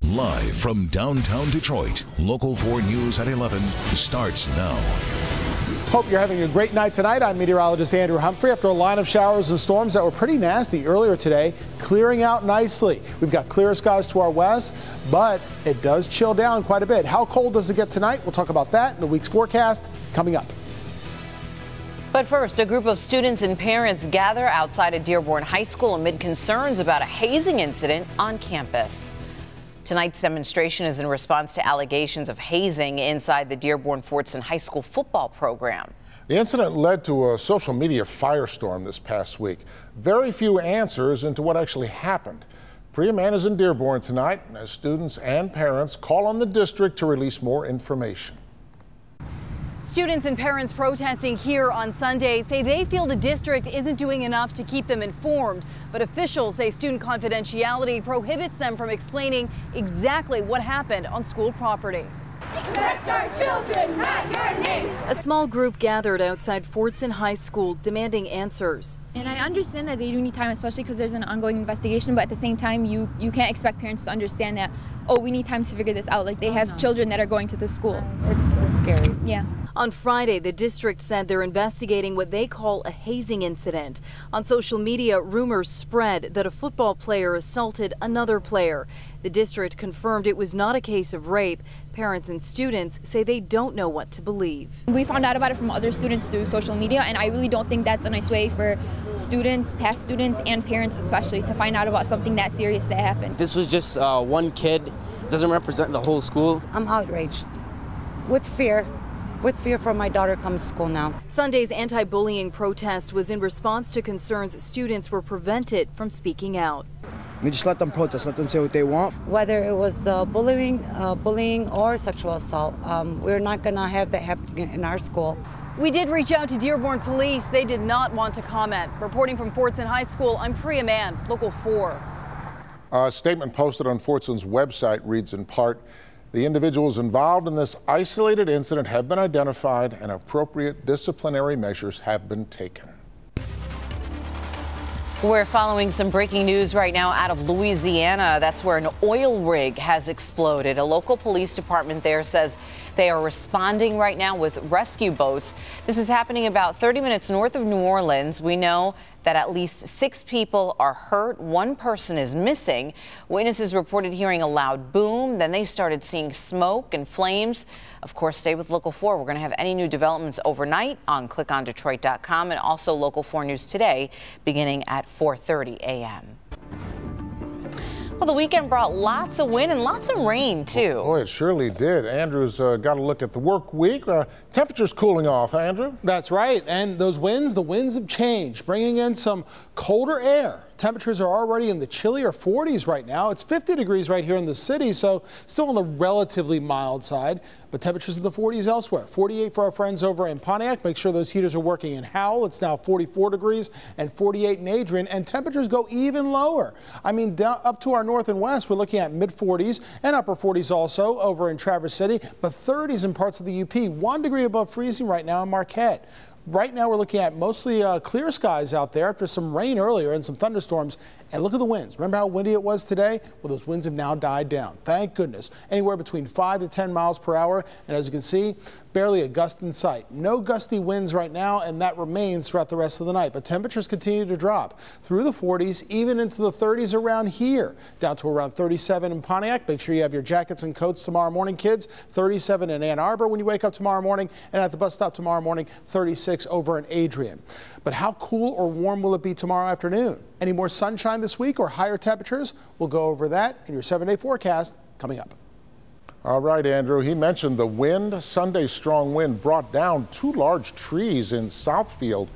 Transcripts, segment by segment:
Live from downtown Detroit, Local 4 News at 11 starts now. Hope you're having a great night tonight. I'm meteorologist Andrew Humphrey. After a line of showers and storms that were pretty nasty earlier today, clearing out nicely. We've got clear skies to our west, but it does chill down quite a bit. How cold does it get tonight? We'll talk about that in the week's forecast coming up. But first, a group of students and parents gather outside of Dearborn High School amid concerns about a hazing incident on campus. Tonight's demonstration is in response to allegations of hazing inside the Dearborn-Fordson High School football program. The incident led to a social media firestorm this past week. Very few answers into what actually happened. Priya Mann is in Dearborn tonight as students and parents call on the district to release more information. Students and parents protesting here on Sunday say they feel the district isn't doing enough to keep them informed, but officials say student confidentiality prohibits them from explaining exactly what happened on school property. Protect our children, not your name. A small group gathered outside Fordson High School demanding answers. And I understand that they do need time, especially because there's an ongoing investigation, but at the same time, you can't expect parents to understand that, oh, we need time to figure this out. Like, they have children that are going to the school. It's scary. Yeah. On Friday, the district said they're investigating what they call a hazing incident. On social media, rumors spread that a football player assaulted another player. The district confirmed it was not a case of rape. Parents and students say they don't know what to believe. We found out about it from other students through social media, and I really don't think that's a nice way for students, past students, and parents especially, to find out about something that serious that happened. This was just one kid. It doesn't represent the whole school. I'm outraged with fear. With fear for my daughter coming to school now. Sunday's anti-bullying protest was in response to concerns students were prevented from speaking out. We just let them protest, let them say what they want. Whether it was bullying or sexual assault, we're not going to have that happening in our school. We did reach out to Dearborn Police. They did not want to comment. Reporting from Fordson High School, I'm Priya Mann, Local 4. A statement posted on Fordson's website reads in part, "The individuals involved in this isolated incident have been identified and appropriate disciplinary measures have been taken." We're following some breaking news right now out of Louisiana. That's where an oil rig has exploded. A local police department there says they are responding right now with rescue boats. This is happening about 30 minutes north of New Orleans. We know that at least 6 people are hurt. 1 person is missing. Witnesses reported hearing a loud boom. Then they started seeing smoke and flames. Of course, stay with Local 4. We're going to have any new developments overnight on clickondetroit.com and also Local 4 News today beginning at 4:30 a.m. Well, the weekend brought lots of wind and lots of rain, too. Boy, it surely did. Andrew's got to look at the work week. Temperatures cooling off, Andrew. That's right. And those winds, the winds have changed, bringing in some colder air. Temperatures are already in the chillier 40s right now. It's 50 degrees right here in the city, so still on the relatively mild side, but temperatures in the 40s elsewhere. 48 for our friends over in Pontiac. Make sure those heaters are working in Howell. It's now 44 degrees and 48 in Adrian, and temperatures go even lower. I mean, down up to our north and west, we're looking at mid-40s and upper 40s also over in Traverse City, but 30s in parts of the UP. 1 degree above freezing right now in Marquette. Right now we're looking at mostly clear skies out there after some rain earlier and some thunderstorms. And look at the winds. Remember how windy it was today? Well, those winds have now died down. Thank goodness. Anywhere between 5 to 10 miles per hour. And as you can see, barely a gust in sight. No gusty winds right now, and that remains throughout the rest of the night. But temperatures continue to drop through the 40s, even into the 30s around here, down to around 37 in Pontiac. Make sure you have your jackets and coats tomorrow morning, kids. 37 in Ann Arbor when you wake up tomorrow morning, and at the bus stop tomorrow morning, 36 over in Adrian. But how cool or warm will it be tomorrow afternoon? Any more sunshine this week or higher temperatures? We'll go over that in your 7-day forecast coming up. All right, Andrew, he mentioned the wind. Sunday's strong wind brought down 2 large trees in Southfield.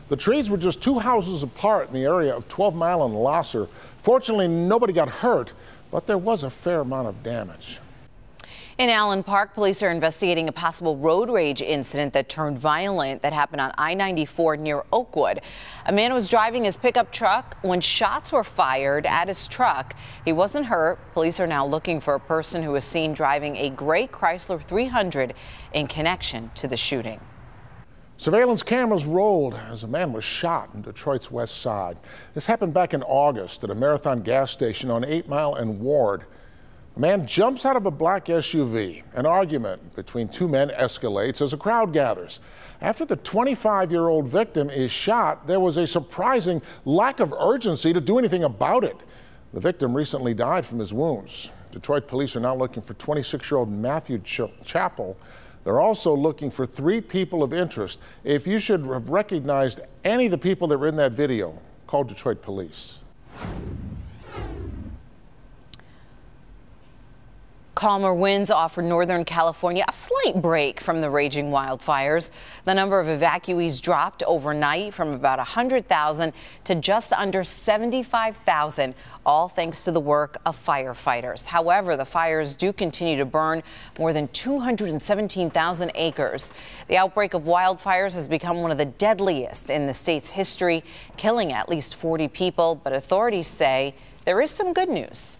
The trees were just 2 houses apart in the area of 12 Mile and Losser. Fortunately, nobody got hurt, but there was a fair amount of damage. In Allen Park, police are investigating a possible road rage incident that turned violent that happened on I-94 near Oakwood. A man was driving his pickup truck when shots were fired at his truck. He wasn't hurt. Police are now looking for a person who was seen driving a gray Chrysler 300 in connection to the shooting. Surveillance cameras rolled as a man was shot in Detroit's west side. This happened back in August at a Marathon gas station on 8 Mile and Ward. A man jumps out of a black SUV. An argument between two men escalates as a crowd gathers. After the 25-year-old victim is shot, there was a surprising lack of urgency to do anything about it. The victim recently died from his wounds. Detroit police are now looking for 26-year-old Matthew Chappell. They're also looking for 3 people of interest. If you should have recognized any of the people that were in that video, call Detroit police. Calmer winds offer Northern California a slight break from the raging wildfires. The number of evacuees dropped overnight from about 100,000 to just under 75,000, all thanks to the work of firefighters. However, the fires do continue to burn more than 217,000 acres. The outbreak of wildfires has become one of the deadliest in the state's history, killing at least 40 people. But authorities say there is some good news.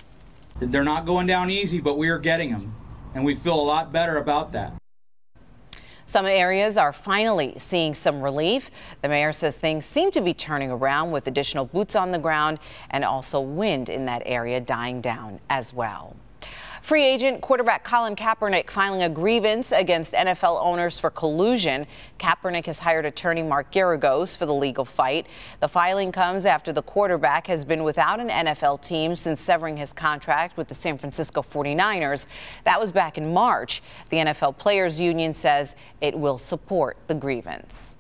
They're not going down easy, but we are getting them, and we feel a lot better about that. Some areas are finally seeing some relief. The mayor says things seem to be turning around with additional boots on the ground and also wind in that area dying down as well. Free agent quarterback Colin Kaepernick filing a grievance against NFL owners for collusion. Kaepernick has hired attorney Mark Geragos for the legal fight. The filing comes after the quarterback has been without an NFL team since severing his contract with the San Francisco 49ers. That was back in March. The NFL Players Union says it will support the grievance.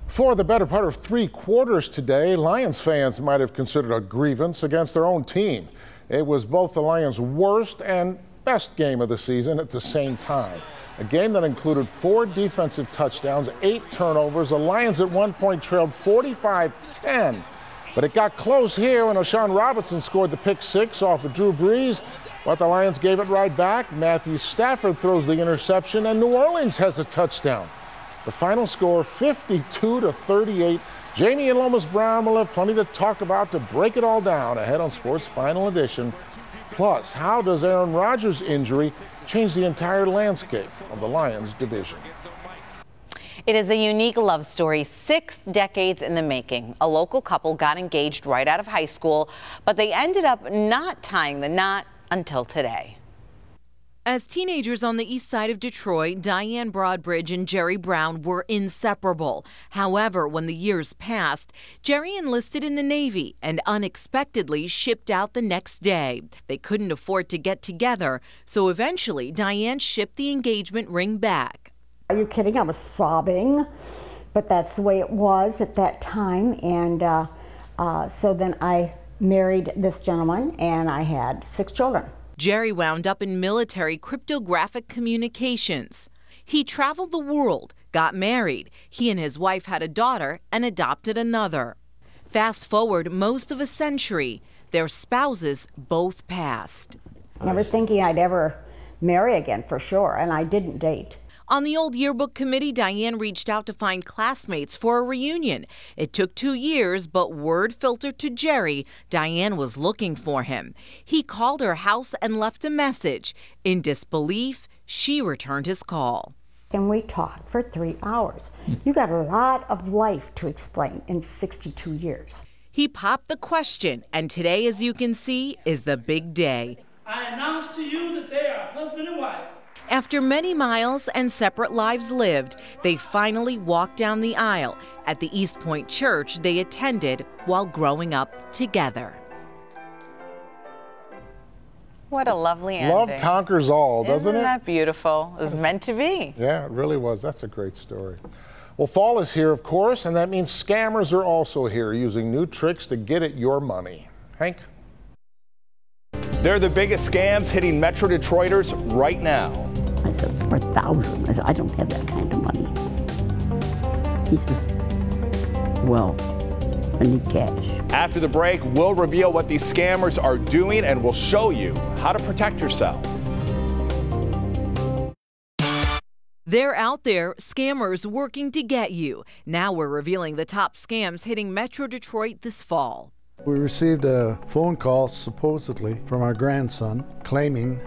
For the better part of 3 quarters today, Lions fans might have considered a grievance against their own team. It was both the Lions' worst and best game of the season at the same time. A game that included 4 defensive touchdowns, 8 turnovers. The Lions at one point trailed 45-10. But it got close here when O'Shawn Robinson scored the pick 6 off of Drew Brees. But the Lions gave it right back. Matthew Stafford throws the interception, and New Orleans has a touchdown. The final score, 52-38. Jamie and Lomas Brown will have plenty to talk about to break it all down ahead on Sports Final Edition. Plus, how does Aaron Rodgers' injury change the entire landscape of the Lions division? It is a unique love story, 6 decades in the making. A local couple got engaged right out of high school, but they ended up not tying the knot until today. As teenagers on the east side of Detroit, Diane Broadbridge and Jerry Brown were inseparable. However, when the years passed, Jerry enlisted in the Navy and unexpectedly shipped out the next day. They couldn't afford to get together, so eventually Diane shipped the engagement ring back. Are you kidding? I was sobbing, but that's the way it was at that time. And so then I married this gentleman and I had 6 children. Jerry wound up in military cryptographic communications. He traveled the world, got married. He and his wife had a daughter and adopted another. Fast forward most of a century, their spouses both passed. Never thinking I'd ever marry again, for sure, and I didn't date. On the old yearbook committee, Diane reached out to find classmates for a reunion. It took 2 years, but word filtered to Jerry. Diane was looking for him. He called her house and left a message. In disbelief, she returned his call. And we talked for 3 hours. You got a lot of life to explain in 62 years. He popped the question, and today, as you can see, is the big day. I announce to you that they are husband and wife. After many miles and separate lives lived, they finally walked down the aisle at the East Point church they attended while growing up together. What a lovely ending. Love conquers all, doesn't it? Isn't that beautiful? It was meant to be. Yeah, it really was. That's a great story. Well, fall is here, of course, and that means scammers are also here using new tricks to get at your money. Hank? They're the biggest scams hitting Metro Detroiters right now. I said, $4,000. I said, I don't have that kind of money. He says, well, I need cash. After the break, we'll reveal what these scammers are doing and we'll show you how to protect yourself. They're out there, scammers working to get you. Now we're revealing the top scams hitting Metro Detroit this fall. We received a phone call, supposedly, from our grandson, claiming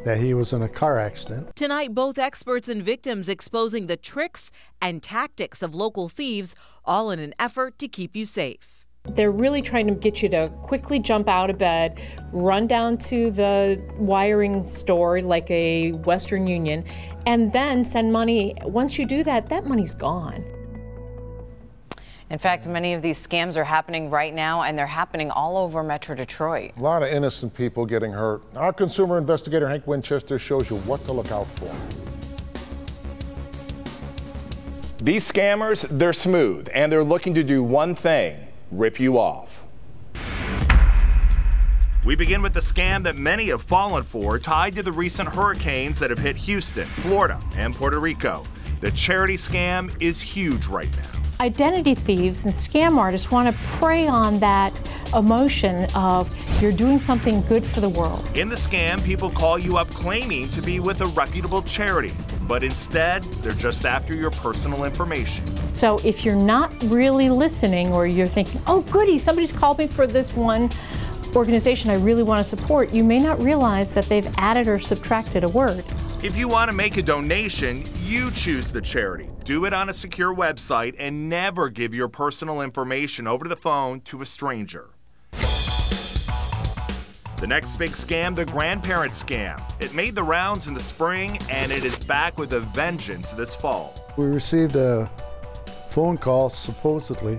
that he was in a car accident. Tonight, both experts and victims exposing the tricks and tactics of local thieves, all in an effort to keep you safe. They're really trying to get you to quickly jump out of bed, run down to the wiring store like a Western Union, and then send money. Once you do that, that money's gone. In fact, many of these scams are happening right now, and they're happening all over Metro Detroit. A lot of innocent people getting hurt. Our consumer investigator, Hank Winchester, shows you what to look out for. These scammers, they're smooth, and they're looking to do one thing: rip you off. We begin with the scam that many have fallen for, tied to the recent hurricanes that have hit Houston, Florida, and Puerto Rico. The charity scam is huge right now. Identity thieves and scam artists want to prey on that emotion of you're doing something good for the world. In the scam, people call you up claiming to be with a reputable charity, but instead, they're just after your personal information. So if you're not really listening, or you're thinking, oh goody, somebody's called me for this one organization I really want to support, you may not realize that they've added or subtracted a word. If you want to make a donation, you choose the charity. Do it on a secure website and never give your personal information over the phone to a stranger. The next big scam, the grandparent scam. It made the rounds in the spring, and it is back with a vengeance this fall. We received a phone call, supposedly,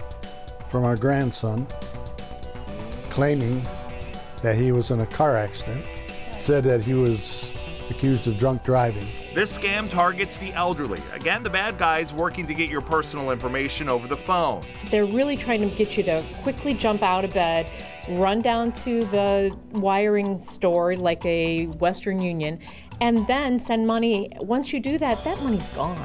from our grandson, claiming that he was in a car accident, said that he was accused of drunk driving. This scam targets the elderly. Again, the bad guys working to get your personal information over the phone. They're really trying to get you to quickly jump out of bed, run down to the wiring store like a Western Union, and then send money. Once you do that, that money's gone.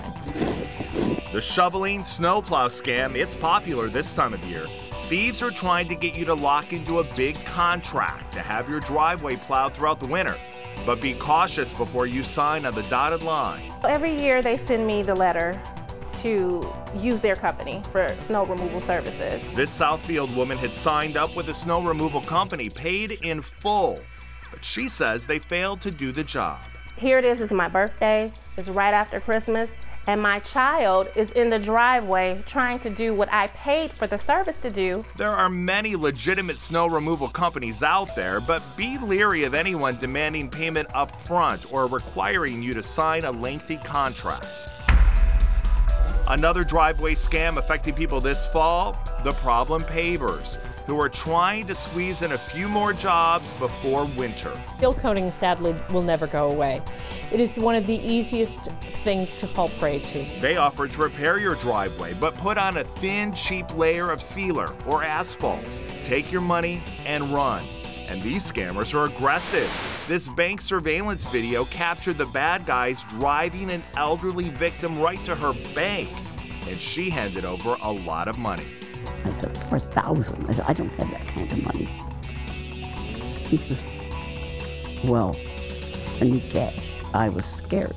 The shoveling snowplow scam, it's popular this time of year. Thieves are trying to get you to lock into a big contract to have your driveway plowed throughout the winter. But be cautious before you sign on the dotted line. Every year they send me the letter to use their company for snow removal services. This Southfield woman had signed up with a snow removal company, paid in full, but she says they failed to do the job. Here it is, it's my birthday, it's right after Christmas, and my child is in the driveway trying to do what I paid for the service to do. There are many legitimate snow removal companies out there, but be leery of anyone demanding payment up front or requiring you to sign a lengthy contract. Another driveway scam affecting people this fall, the problem pavers, who are trying to squeeze in a few more jobs before winter. Seal coating, sadly, will never go away. It is one of the easiest things to fall prey to. They offer to repair your driveway, but put on a thin, cheap layer of sealer or asphalt. Take your money and run. And these scammers are aggressive. This bank surveillance video captured the bad guys driving an elderly victim right to her bank, and she handed over a lot of money. I said, $4,000. I said, I don't have that kind of money. He says, well, I need cash. I was scared.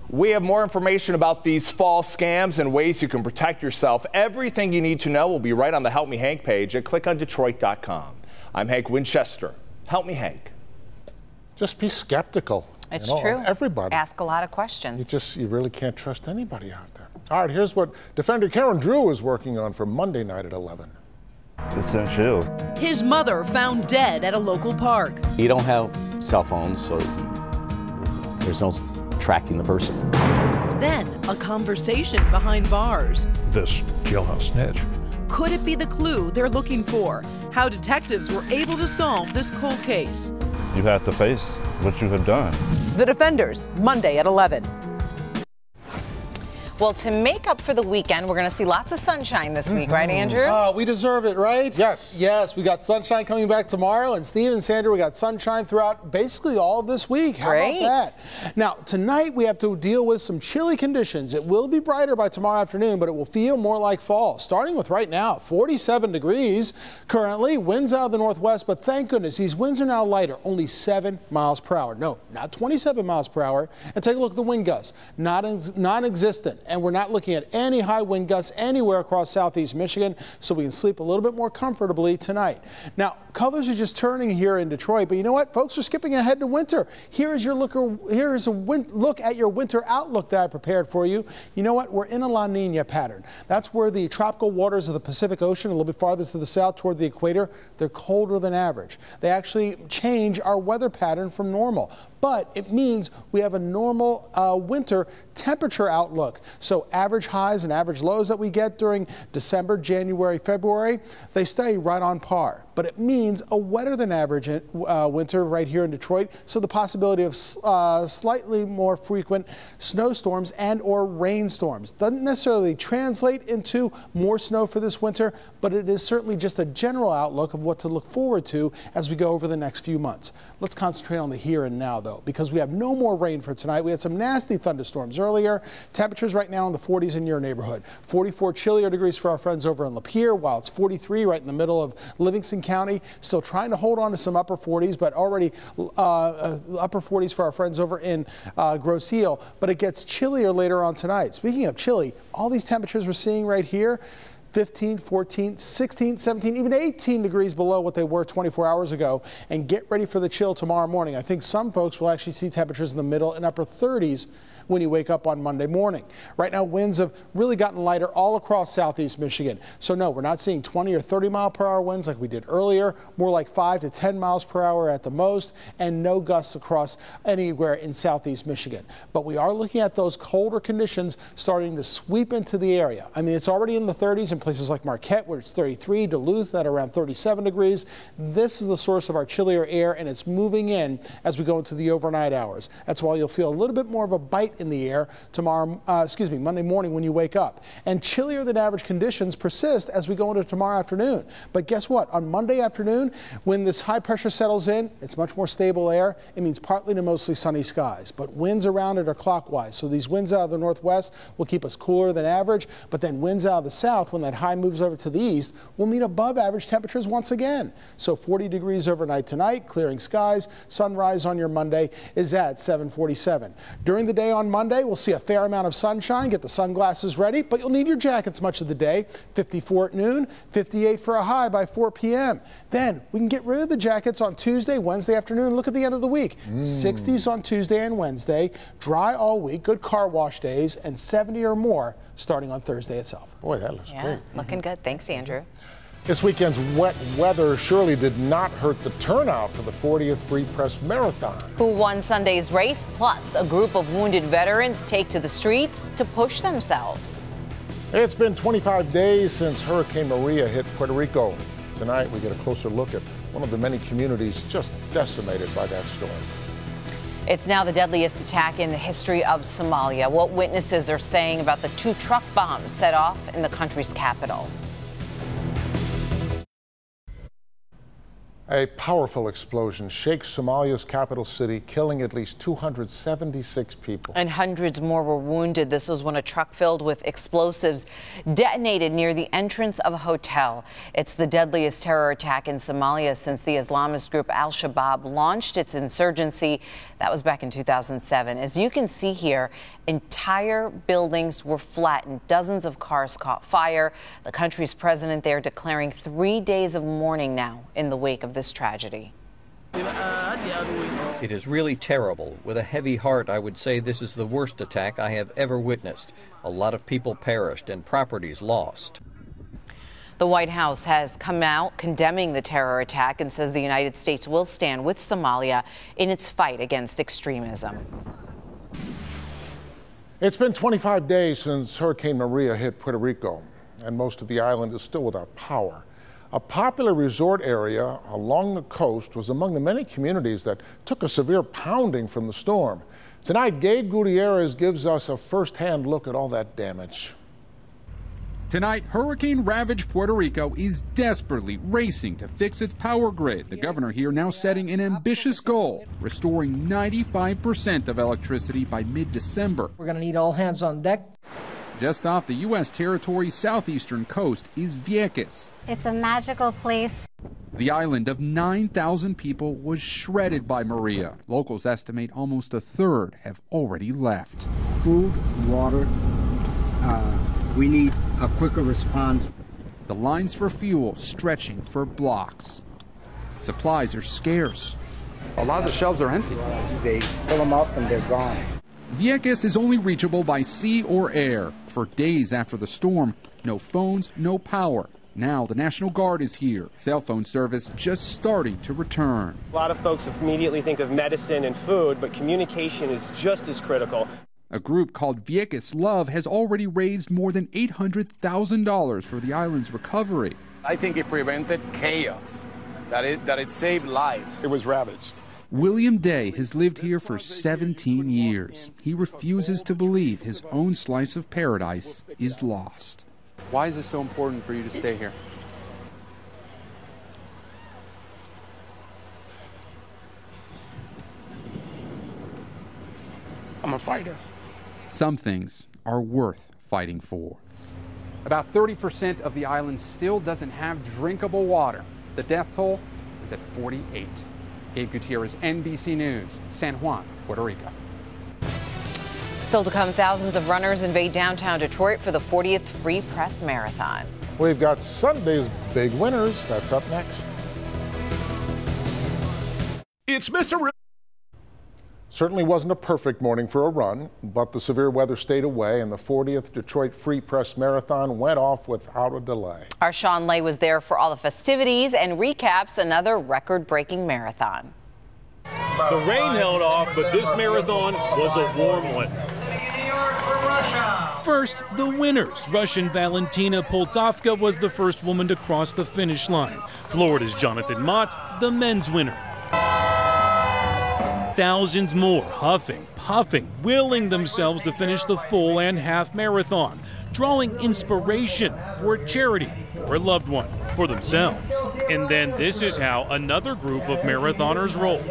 We have more information about these fall scams and ways you can protect yourself. Everything you need to know will be right on the Help Me Hank page at clickondetroit.com. I'm Hank Winchester. Help Me Hank. Just be skeptical. It's true. Everybody. Ask a lot of questions. You really can't trust anybody out there. All right, here's what Defender Karen Drew is working on for Monday night at 11. It's that chill. His mother found dead at a local park. You don't have cell phones, so there's no tracking the person. Then a conversation behind bars. This jailhouse snitch. Could it be the clue they're looking for? How detectives were able to solve this cold case. You have to face what you have done. The Defenders, Monday at 11. Well, to make up for the weekend, we're going to see lots of sunshine this week, right, Andrew? We deserve it, right? Yes. Yes, we got sunshine coming back tomorrow, and Steve and Sandra, we got sunshine throughout basically all of this week. How about that? Now, tonight we have to deal with some chilly conditions. It will be brighter by tomorrow afternoon, but it will feel more like fall. Starting with right now, 47 degrees currently, winds out of the northwest, but thank goodness these winds are now lighter, only 7 miles per hour. No, not 27 miles per hour. And take a look at the wind gusts, non-existent. And we're not looking at any high wind gusts anywhere across southeast Michigan, so we can sleep a little bit more comfortably tonight. Now, colors are just turning here in Detroit, but you know what? Folks are skipping ahead to winter. Here is a look at your winter outlook that I prepared for you. You know what? We're in a La Nina pattern. That's where the tropical waters of the Pacific Ocean, a little bit farther to the south toward the equator, they're colder than average. They actually change our weather pattern from normal. But it means we have a normal winter temperature outlook. So average highs and average lows that we get during December, January, February, they stay right on par. But it means a wetter than average winter right here in Detroit. So the possibility of slightly more frequent snowstorms and or rainstorms. Doesn't necessarily translate into more snow for this winter, but it is certainly just a general outlook of what to look forward to as we go over the next few months. Let's concentrate on the here and now, though, because we have no more rain for tonight. We had some nasty thunderstorms earlier. Temperatures right now in the 40s in your neighborhood. 44 chillier degrees for our friends over in Lapeer, while it's 43 right in the middle of Livingston County. Still trying to hold on to some upper 40s, but already upper 40s for our friends over in Grosse Ile. But it gets chillier later on tonight. Speaking of chilly, all these temperatures we're seeing right here, 15, 14, 16, 17, even 18 degrees below what they were 24 hours ago. And get ready for the chill tomorrow morning. I think some folks will actually see temperatures in the middle and upper 30s when you wake up on Monday morning. Right now, winds have really gotten lighter all across southeast Michigan. So no, we're not seeing 20 or 30 mile per hour winds like we did earlier, more like 5 to 10 miles per hour at the most, and no gusts across anywhere in southeast Michigan. But we are looking at those colder conditions starting to sweep into the area. I mean, it's already in the 30s in places like Marquette, where it's 33, Duluth at around 37 degrees. This is the source of our chillier air, and it's moving in as we go into the overnight hours. That's why you'll feel a little bit more of a bite in the air Monday morning when you wake up. And chillier than average conditions persist as we go into tomorrow afternoon. But guess what? On Monday afternoon, when this high pressure settles in, it's much more stable air. It means partly to mostly sunny skies. But winds around it are clockwise. So these winds out of the northwest will keep us cooler than average. But then winds out of the south, when that high moves over to the east, will mean above average temperatures once again. So 40 degrees overnight tonight, clearing skies. Sunrise on your Monday is at 7:47. During the day on Monday, we'll see a fair amount of sunshine. Get the sunglasses ready, but you'll need your jackets much of the day. 54 at noon, 58 for a high by 4 p.m. Then we can get rid of the jackets on Tuesday, Wednesday afternoon. Look at the end of the week. 60s on Tuesday and Wednesday, dry all week, good car wash days, and 70 or more starting on Thursday itself. Boy, that looks great. Looking good. Thanks, Andrew. This weekend's wet weather surely did not hurt the turnout for the 40th Free Press Marathon. Who won Sunday's race? Plus, a group of wounded veterans take to the streets to push themselves. It's been 25 days since Hurricane Maria hit Puerto Rico. Tonight, we get a closer look at one of the many communities just decimated by that storm. It's now the deadliest attack in the history of Somalia. What witnesses are saying about the 2 truck bombs set off in the country's capital. A powerful explosion shakes Somalia's capital city, killing at least 276 people. And hundreds more were wounded. This was when a truck filled with explosives detonated near the entrance of a hotel. It's the deadliest terror attack in Somalia since the Islamist group Al-Shabaab launched its insurgency. That was back in 2007. As you can see here, entire buildings were flattened. Dozens of cars caught fire. The country's president there declaring 3 days of mourning now in the wake of this tragedy. It is really terrible. With a heavy heart, I would say this is the worst attack I have ever witnessed. A lot of people perished and properties lost. The White House has come out condemning the terror attack and says the United States will stand with Somalia in its fight against extremism. It's been 25 days since Hurricane Maria hit Puerto Rico, and most of the island is still without power. A popular resort area along the coast was among the many communities that took a severe pounding from the storm. Tonight, Gabe Gutierrez gives us a first-hand look at all that damage. Tonight, hurricane-ravaged Puerto Rico is desperately racing to fix its power grid. The governor here now setting an ambitious goal, restoring 95% of electricity by mid-December. We're going to need all hands on deck. Just off the U.S. territory's southeastern coast is Vieques. It's a magical place. The island of 9,000 people was shredded by Maria. Locals estimate almost a third have already left. Food, water, We need a quicker response. The lines for fuel stretching for blocks. Supplies are scarce. A lot of the shelves are empty. They fill them up and they're gone. Vieques is only reachable by sea or air. For days after the storm, no phones, no power. Now the National Guard is here. Cell phone service just starting to return. A lot of folks immediately think of medicine and food, but communication is just as critical. A group called Vieques Love has already raised more than $800,000 for the island's recovery. I think it prevented chaos, that it saved lives. It was ravaged. William Day has lived here for 17 years. He refuses to believe his own slice of paradise is lost. Why is it so important for you to stay here? I'm a fighter. Some things are worth fighting for. About 30% of the island still doesn't have drinkable water. The death toll is at 48. Gabe Gutierrez, NBC News, San Juan, Puerto Rico. Still to come, thousands of runners invade downtown Detroit for the 40th Free Press Marathon. We've got Sunday's big winners. That's up next. It's Mr. Certainly wasn't a perfect morning for a run, but the severe weather stayed away and the 40th Detroit Free Press Marathon went off without a delay. Our Sean Lay was there for all the festivities and recaps another record-breaking marathon. The rain held off, but this marathon was a warm one. First, the winners. Russian Valentina Poltavka was the first woman to cross the finish line. Florida's Jonathan Mott, the men's winner. Thousands more huffing, puffing, willing themselves to finish the full and half marathon, drawing inspiration for a charity, for a loved one, for themselves. And then this is how another group of marathoners roll.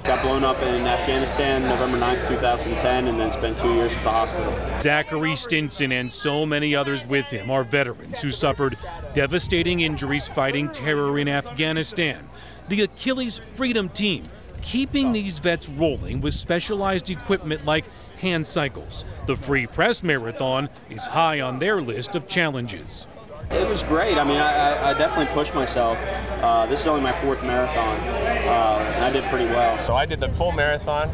Got blown up in Afghanistan November 9th, 2010, and then spent 2 years at the hospital. Zachary Stinson and so many others with him are veterans who suffered devastating injuries fighting terror in Afghanistan. The Achilles Freedom Team, keeping these vets rolling with specialized equipment like hand cycles. The Free Press Marathon is high on their list of challenges. It was great. I mean, I definitely pushed myself. This is only my 4th marathon, and I did pretty well. So I did the full marathon.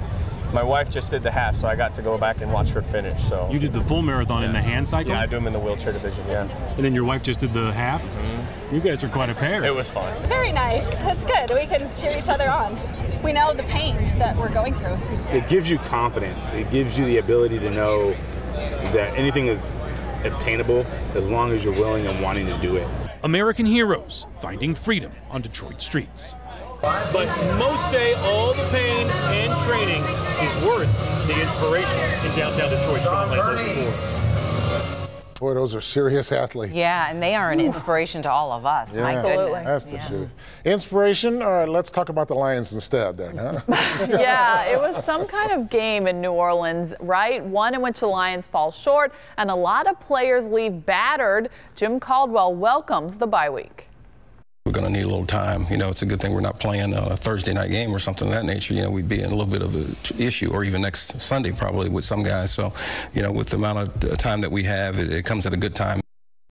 My wife just did the half, so I got to go back and watch her finish. So you did the full marathon in the hand cycle? Yeah, I do them in the wheelchair division, yeah. And then your wife just did the half? Mm-hmm. You guys are quite a pair. It was fun. Very nice. That's good. We can cheer each other on. We know the pain that we're going through. It gives you confidence. It gives you the ability to know that anything is obtainable as long as you're willing and wanting to do it. American heroes finding freedom on Detroit streets. But most say all the pain and training is worth the inspiration in downtown Detroit. Sean Lay, Local 4. Boy, those are serious athletes. Yeah, and they are an inspiration to all of us. Yeah, My goodness. That's the truth. Inspiration? All right, let's talk about the Lions instead then, huh? Yeah, it was some kind of game in New Orleans, right? One in which the Lions fall short and a lot of players leave battered. Jim Caldwell welcomes the bye week. We're going to need a little time. You know, it's a good thing we're not playing a Thursday night game or something of that nature. You know, we'd be in a little bit of an issue, or even next Sunday probably with some guys. So, you know, with the amount of time that we have, it comes at a good time.